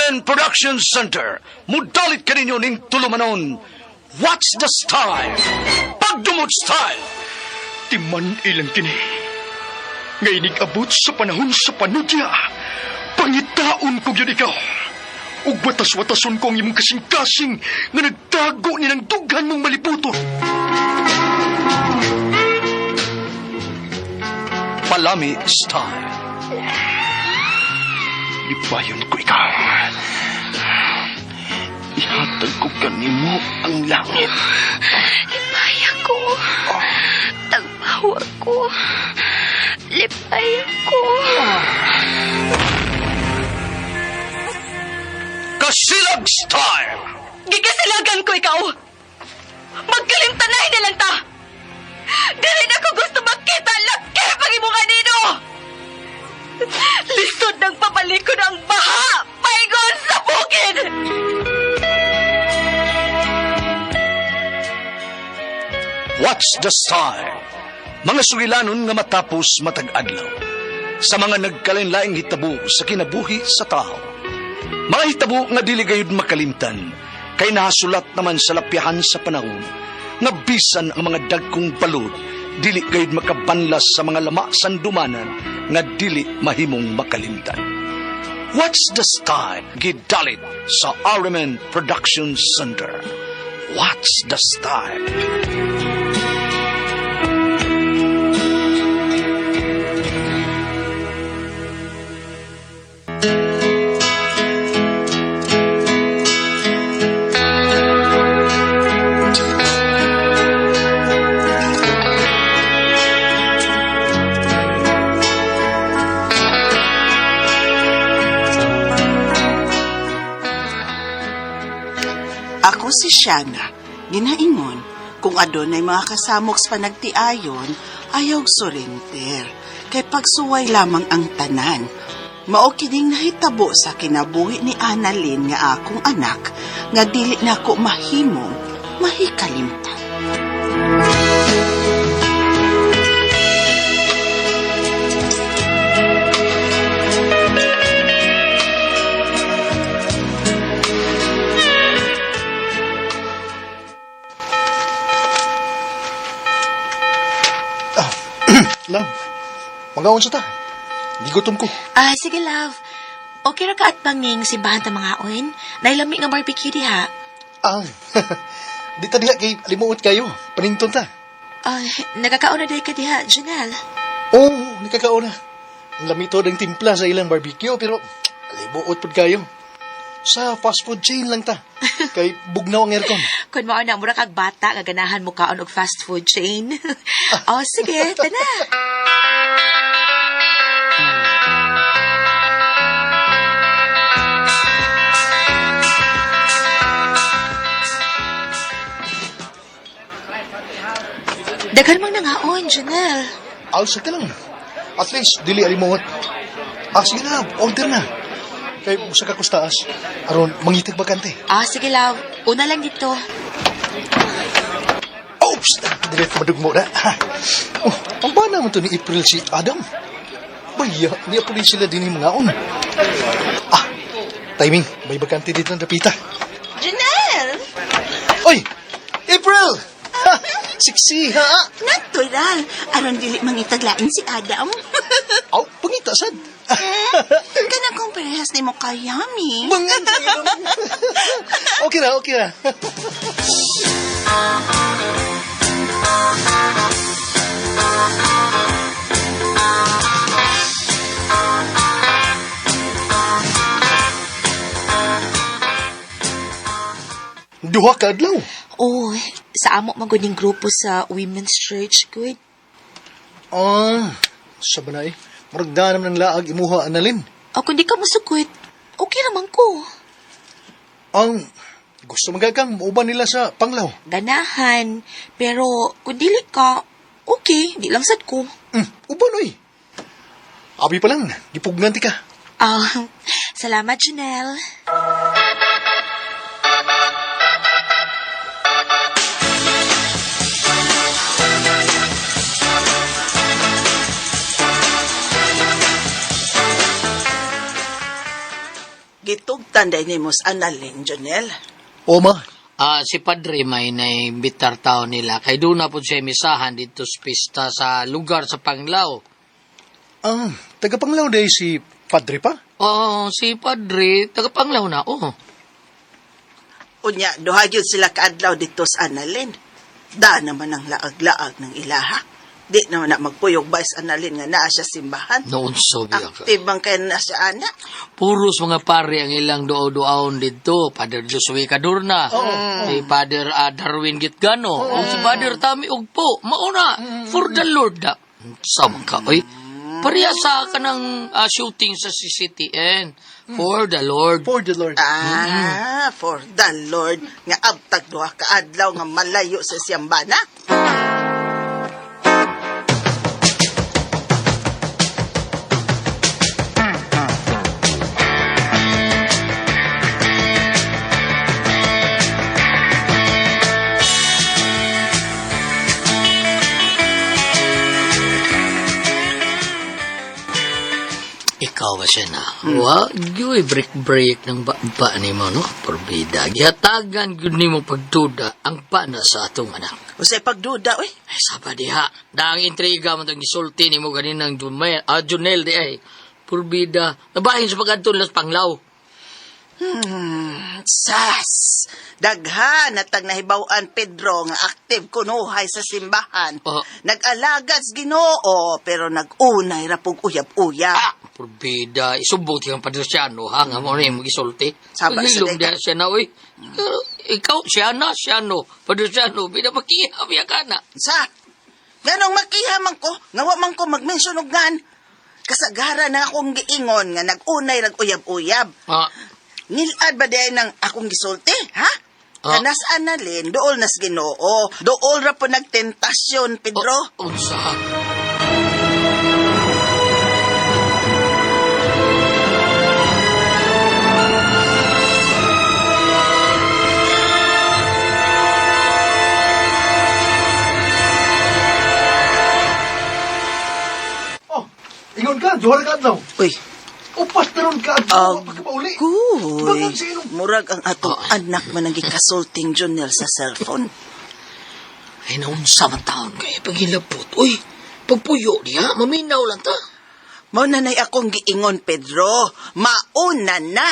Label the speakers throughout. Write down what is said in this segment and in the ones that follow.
Speaker 1: Armen Production Center. Mudalit ka ninyo ning tulumanon. What's the style? Pagdumot style.
Speaker 2: Timan ilang kini. Ngayon abot sa panahon sa panudya. Pangitaon ko yun ikaw. Ug watas-watason ko ang imong kasing-kasing nga nagtago ni ng dughan mong maliputon.
Speaker 1: Palami style.
Speaker 2: Libayon ko ikaw. Ihatag ko kanimo ang langit.
Speaker 3: Lipaya ko. Tagbawa ko. Lipaya ko.
Speaker 1: Kasilag style.
Speaker 3: Gikasilagan ko ikaw. Magkalimtanay na lang ta. Dili na ko gusto makita laki pag imunga nino. Lisod ng papalikod ang baha. Paigon sa bukid.
Speaker 1: What's the style? Mga sugilanon nga matapos matag-adlaw. Sa mga nagkalain-laing hitabo sa kinabuhi sa tao. Mga hitabo nga dili gayud makalimtan, kay nahasulat naman sa lapyahan sa panahon, nga bisan ang mga dagkong balod, dili gayud makabanlas sa mga lama sandumanan, nga dili mahimong makalimtan. What's the style? Gidalit sa Armen Production Center. What's the style?
Speaker 4: Ako si Shana. Ginaingon, kung adunay mga kasamok sa panagtiayon, ayaw surrender. Kay pagsuway lamang ang tanan. Mao kining nahitabo sa kinabuhi ni Annalyn nga akong anak, nga dili na ako mahimong mahikalimtan.
Speaker 2: Love, magaon sa ta. Gigutom ko.
Speaker 5: Sige, love. Okay ra ka at banging simbahan ta mga oin? Nailami nga barbecue diha.
Speaker 2: Di ta diha kay limuot kayo. Panington ta.
Speaker 5: Nagakaon na dahi ka diha, Janelle.
Speaker 2: Oo, nikakaon na. Ang lamito ng timpla sa ilang barbecue, pero limuot pod kayo. Sa fast food chain lang ta. Kay bugnaw ang aircon.
Speaker 5: Kung mao na, mura kag bata, gaganahan mo kaon og fast food chain. Sige, tana. Daghan mang nangaon, Janelle.
Speaker 2: Sige lang. At least, dili alimuot. Sige na, order na. Kay sa kakustaas. Aron, mangitag bakante.
Speaker 5: Sige, love. Una lang dito.
Speaker 2: Oops! Dili ko madugmo na. Ang ba naman to ni April si Adam? Baya, niya po rin sila din yung mga on. Timing. May bakante dito ng dapita.
Speaker 5: Janelle!
Speaker 2: Oy! April! Siksi, ha?
Speaker 4: Natural, aron dili mangitaglain si Adam.
Speaker 2: Pangita, sad.
Speaker 4: Kana kong parehas ni mo kayami.
Speaker 2: Mangan sa'yo. Okay na. Duha ka adlaw.
Speaker 5: Sa amo maguning grupo sa Women's Church, good.
Speaker 2: Sa banay. Maragdanam ng laag imuha, Annalyn.
Speaker 5: Kung di ka masugod, okay naman ko.
Speaker 2: Gusto magagang mauban nila sa panglaw.
Speaker 5: Ganahan. Pero kung dili ka, okay, di lang sad ko.
Speaker 2: Uban, oy. Abi pa lang, gipugnan ti ka.
Speaker 5: Salamat, Janelle.
Speaker 4: Gitugtan day ni Mus Annalyn, Jonel.
Speaker 1: O ma,
Speaker 6: Si Padre may naimbitar tao nila. Kay doon na po siya misahan dito sa pista sa lugar sa Panglao.
Speaker 1: tagapanglaw day si Padre pa?
Speaker 6: Si Padre, taga Panglao na,
Speaker 4: Unya, duha yun sila kaadlaw dito sa Annalyn. Da naman ang laag-laag ng ilaha. Di naman na magpuyog ba sa Annalyn nga naa siya simbahan.
Speaker 6: Noon sobi ako.
Speaker 4: Aktive bang kaya na siya, ana?
Speaker 6: Puros mga pare ang ilang doaw-doaon dito. Father Josue Cadorna, si Father Darwin Gitgano, o si Father Tami Ugpo. Mauna, for the Lord da. Sama ka, oy. Pariya sa ka ng shooting sa CCTN. For the Lord.
Speaker 1: For the Lord.
Speaker 4: For the Lord. Nga abtag duha kaadlaw nga malayo sa siyambana.
Speaker 6: Ikaw ba siya na? Wag yung break ng ba ni mo, no? Porbida. Gihatagan yun ni mo pagduda ang pana sa atong anak.
Speaker 4: O sa pagduda, uy.
Speaker 6: Ay, saba diha. Daang intriga mo itong gisulti ni mo ganinang Junel di ay. Porbida. Nabahin sa pagkantun las Panglaw.
Speaker 4: Sas! Daghan at nahibawan Pedro nga active kunuhay sa simbahan. Nag-alagad Ginoo pero nag-unay rapog uyab-uyab.
Speaker 6: Porbida. Isubot yung Padrasyano, ha? Nga mo na yung gisulti.
Speaker 4: Saba sa
Speaker 6: Pagilong
Speaker 4: deka.
Speaker 6: diya siya na, uy. Ikaw, siya no. Padrasyano, binapakiham ya ka na.
Speaker 4: Sa? Ganong makihaman ko, nga wa man ko magmensyon og ngan. Kasagara na akong giingon nga nag-unay uyab-uyab. Nilad ba day ng akong gisulti, ha? Kanas Annalyn, dool nas Ginoo. Dool ra po nagtentasyon, Pedro.
Speaker 6: Unsa?
Speaker 1: Ingon ka, duha ka daw.
Speaker 4: Uy,
Speaker 1: Upas na ron ka, pagkapauli.
Speaker 4: Guy, murag ang atong anak man ang gikasulting Jonel sa cellphone.
Speaker 6: Ay, naunsa man taon kaya paghilapot. Uy, pagpuyo niya, maminaw lang ta.
Speaker 4: Mao na nay akong giingon, Pedro. Mauna na.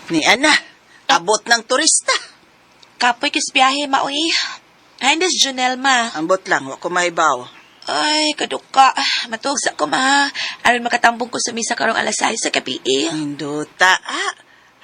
Speaker 4: Ni Ana, abot ng turista.
Speaker 5: Kapoy kis biyahe, maoy. Ay, das Jonel, ma.
Speaker 4: Ambot lang, wa ko mahibaw.
Speaker 5: Ay, kaduka. Matugsa ko, ma. Aron makatambong ko sa misa karong alas 6 sa gabi.
Speaker 4: Induta,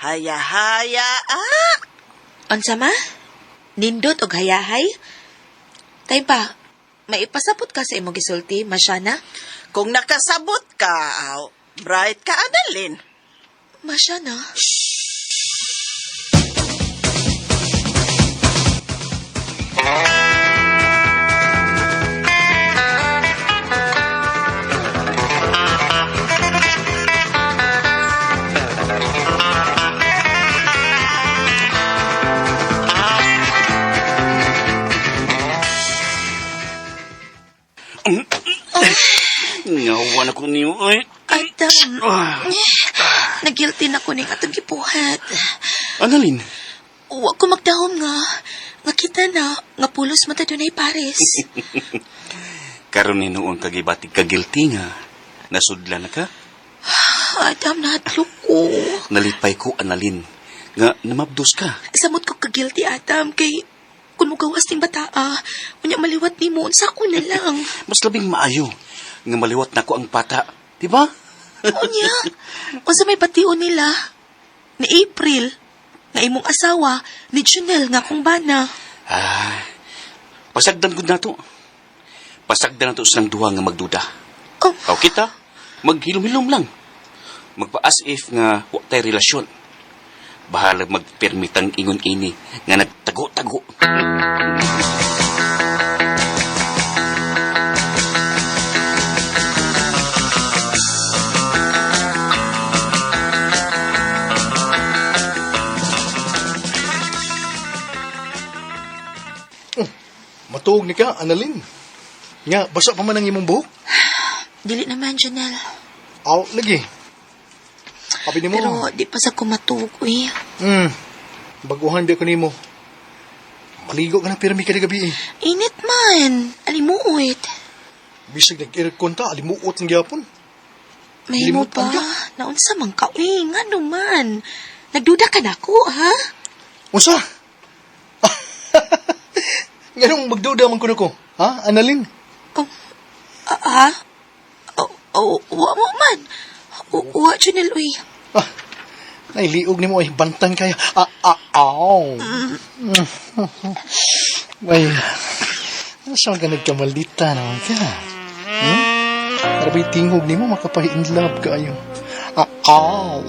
Speaker 4: haya-haya,
Speaker 5: Unsa, ma? Nindot og hayahay? Tay ba, maipasabot ka sa imong gisulti, Masyana?
Speaker 4: Kung nakasabot ka, bright ka, Annalyn.
Speaker 5: Masyana?
Speaker 7: Ngawan ako niyo, ay.
Speaker 5: Adam, nagilty na ko ning atong gibuhat.
Speaker 7: Annalyn,
Speaker 5: Wa ko magdahom nga. Nga kita na, nga pulos mata dunay pares.
Speaker 7: karon ni noon kagibatig kagilti nga. Nasudla na ka?
Speaker 5: Adam, nahatlok ko.
Speaker 7: Nalipay ko, Annalyn. Nga namabdos ka.
Speaker 5: Samot ko kagilty, Adam, kay kung mugawas ting bataa, unya maliwat ni mo, sa ako na lang.
Speaker 7: Mas labing maayo. Nga maliwat na ko ang pata. Diba?
Speaker 5: Unya, unsa may bation nila? Ni April, nga imong asawa, ni Junel nga kong bana.
Speaker 7: Pasagdan ko na to. Pasagdan na to silang duha nga magduda.
Speaker 5: Oh.
Speaker 7: O kita, maghilom-hilom lang. Magpa-as if nga wa tay relasyon. bahala magpermitang ingon ini nga nagtago-tago.
Speaker 2: Matuog ni ka, Annalyn. Nga, basa pa man ang imong buhok.
Speaker 5: Dili naman, Janelle.
Speaker 2: Aw, lagi. Abi ni mo.
Speaker 5: Pero di pa sa kumatug, uy.
Speaker 2: Baguhan di ko ni mo. Maligo ka ng pirmi ka na gabi eh.
Speaker 5: Init man. Alimuot.
Speaker 2: Bisag nag-aircon ta, alimuot ng gyapon.
Speaker 5: May mo
Speaker 2: Limot
Speaker 5: pa.
Speaker 2: ang
Speaker 5: Naunsa man ka, uy. Nga naman. Nagduda ka na ako, ha?
Speaker 2: Unsa? Ganong magduda man ko na ko. Ha, Annalyn?
Speaker 5: Ha? Wa mo man. Wa, Janelle, uy.
Speaker 2: Nailiog ni mo ay bantang kaya. Aw. Ay, saan ka nagkamaldita naman ka? Para ba'y tingog ni mo makapahi-in love kayo. Aw.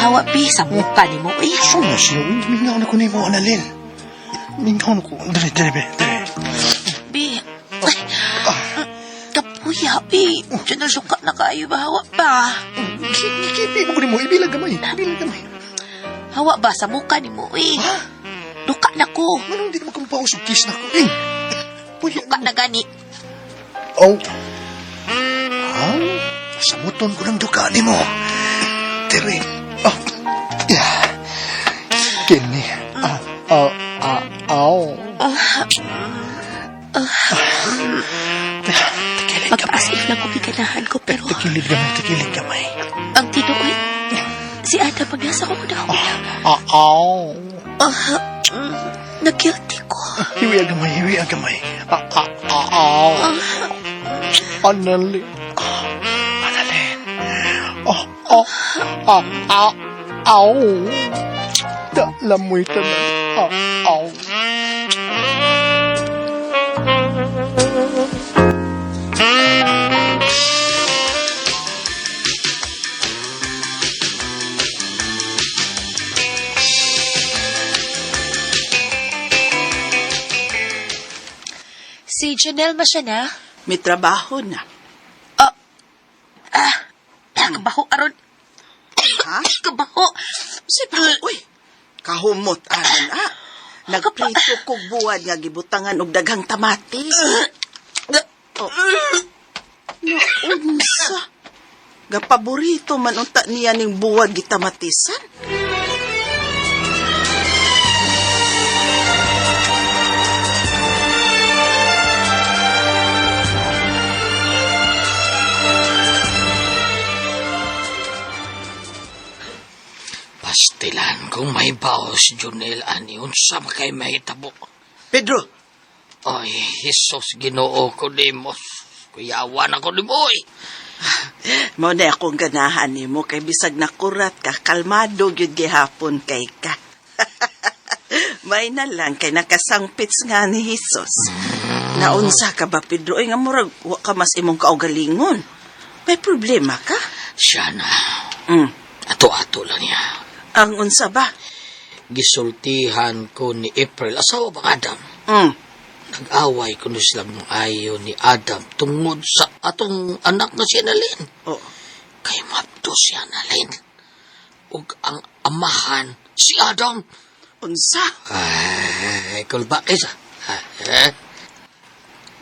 Speaker 5: Hawa, bi, sa muka ni mo, uy.
Speaker 2: So na siya, mingaw na ko ni mo, Annalyn. Mingaw na ko. Dere.
Speaker 5: Bi. Kapuya, bi. Janelle, suka na kayo ba? Hawa ba?
Speaker 2: Kipi mo ko ni mo, ibilag gamay.
Speaker 5: Hawa ba sa muka ni mo, uy. Duka na ko.
Speaker 2: Anong di naman kong pausog kiss na ko?
Speaker 5: Duka na gani.
Speaker 2: Oh. Samuton ko ng duka ni mo. Tere. Yeah. Kini.
Speaker 5: Magpaasif lang ko giganahan ko, pero
Speaker 2: Takilid gamay.
Speaker 5: ang tinuoy, si Ada pag nasa ko na ako. Nag-guilty ko.
Speaker 2: Hiwi ang gamay. Annalyn. Lamoy ka na.
Speaker 5: Si Janelle ba siya na?
Speaker 4: May trabaho na.
Speaker 5: Kabaho, aron.
Speaker 4: Ha?
Speaker 5: Kabaho.
Speaker 4: Uy, kahumot, anan, Nagprito ko buwan nga gibutangan og daghang tamatis. Naunsa? Gapaborito man unta niya ning buwag gitamatisan.
Speaker 6: Pastilan kung may bao si Junel ani unsa makay mahitabo.
Speaker 4: Pedro,
Speaker 6: Ay, Jesus, Ginoo ko dimos. Kuyawan ako ni boy.
Speaker 4: mo na akong ganahan nimo kay bisag nakurat ka, kalmado gyud gihapon kay ka. May na lang kay nakasangpits nga ni Jesus. Naunsa ka ba, Pedro? Ay nga murag wa ka mas imong kaugalingon. May problema ka?
Speaker 6: Siya na.
Speaker 4: Mm.
Speaker 6: Ato-ato lang niya.
Speaker 4: Ang unsa ba?
Speaker 6: Gisultihan ko ni April, asawa bang Adam. Nag-away ko na silang ayaw ni Adam tungod sa atong anak na si Annalyn.
Speaker 4: Oh.
Speaker 6: Kay mabdo si Annalyn. Ug ang amahan si Adam.
Speaker 4: Unsa?
Speaker 6: Ay, kulba kaysa.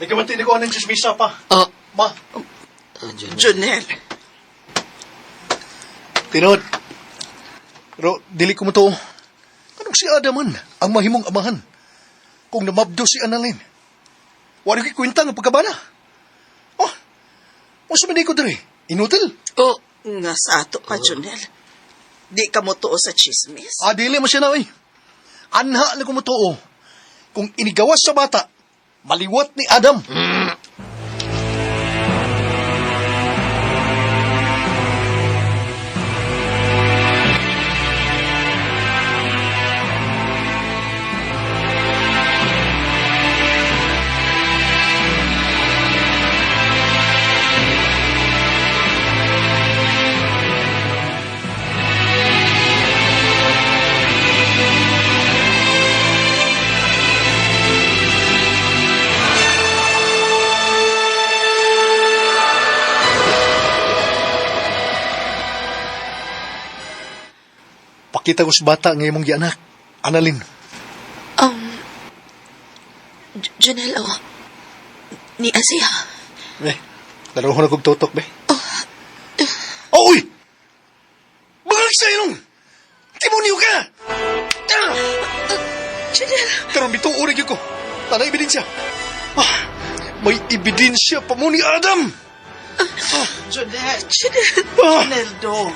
Speaker 2: Nagkamanti na ko anong chismisa pa. Ma.
Speaker 4: Junel.
Speaker 2: Tinod. Pero dili ko mo to. Anong si Adaman ang mahimong amahan? Kung namabdo si Annalyn. Wala kay kwenta ng pagkabana. Masa man ko dere? Inutil?
Speaker 4: Nga sa ato pa, Junel. Di ka mo tuo sa chismis?
Speaker 2: Dili mo siya na, oy. Anha na ko mo to, kung inigawas sa bata, maliwat ni Adam. makita ko sa bata nga imong gianak. Annalyn.
Speaker 5: Junel, ni Asia.
Speaker 2: Be, dalawa ko na kong tutok, be. Oh, uy! Magalag sa inong! Timuniyo ka!
Speaker 5: Junel.
Speaker 2: Karon bituon ko. Tanay ebidensya. May ebidensya pa mo ni Adam.
Speaker 4: Junel. Junel, dong.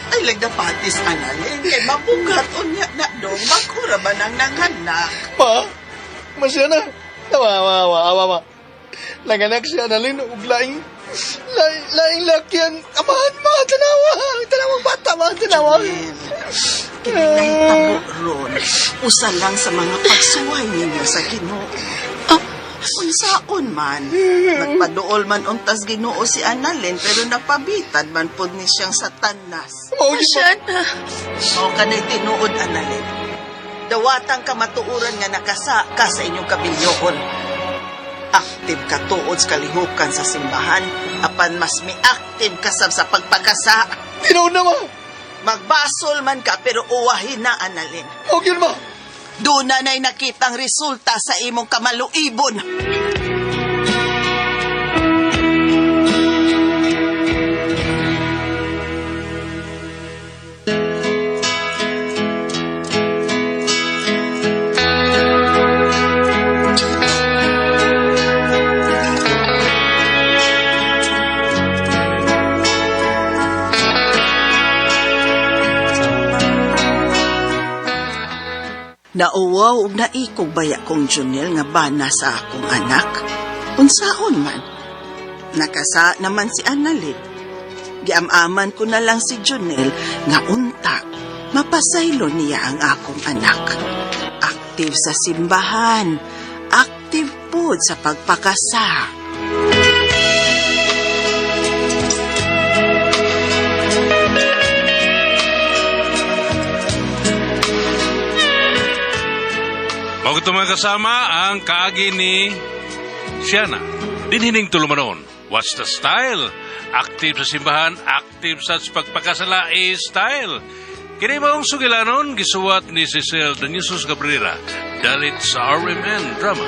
Speaker 4: Ay, lagdapatis, Annalyn. Kay mabugat unya na, dong. Makura ba nang nanganak?
Speaker 2: Pa, masya na. Awa. Nanganak si Annalyn ug laing lakyan. Amahan, tanawang bata, tanawa.
Speaker 4: Kinahitabo ron. Usa lang sa mga pagsuway ninyo sa Ginoo. Unsaon man, nagpaduol man untas Ginoo si Annalyn pero napabitad man pod ni siyang Satanas.
Speaker 5: Masyana.
Speaker 4: O kanay tinuod, Annalyn. Dawatang kamatuuran nga nakasa ka sa inyong kabilyoon. Aktive ka tuod sa kalihukan sa simbahan, apan mas may active ka sa pagpakasa.
Speaker 2: Tinood na, ma.
Speaker 4: Magbasol man ka pero uwahin na, Annalyn.
Speaker 2: Huwag yun, ma.
Speaker 4: Doon na na'y nakitang resulta sa imong kamaluibon. Nauwaw ug naikog baya kong Junel nga bana sa akong anak. Unsaon man. Nakasa naman si Annalyn. Giamaman ko na lang si Junel nga unta. Mapasaylo niya ang akong anak. Aktive sa simbahan. Aktive pod sa pagpakasa.
Speaker 8: Bago ito mga kasama, ang kaagi ni Shiana. Dinhining tulumanon. What's the style? Active sa simbahan, active sa pagpakasala style. Kini maong sugilanon, gisuwat ni Cecil Danisus Cabrera. Dalit sa RMN Drama.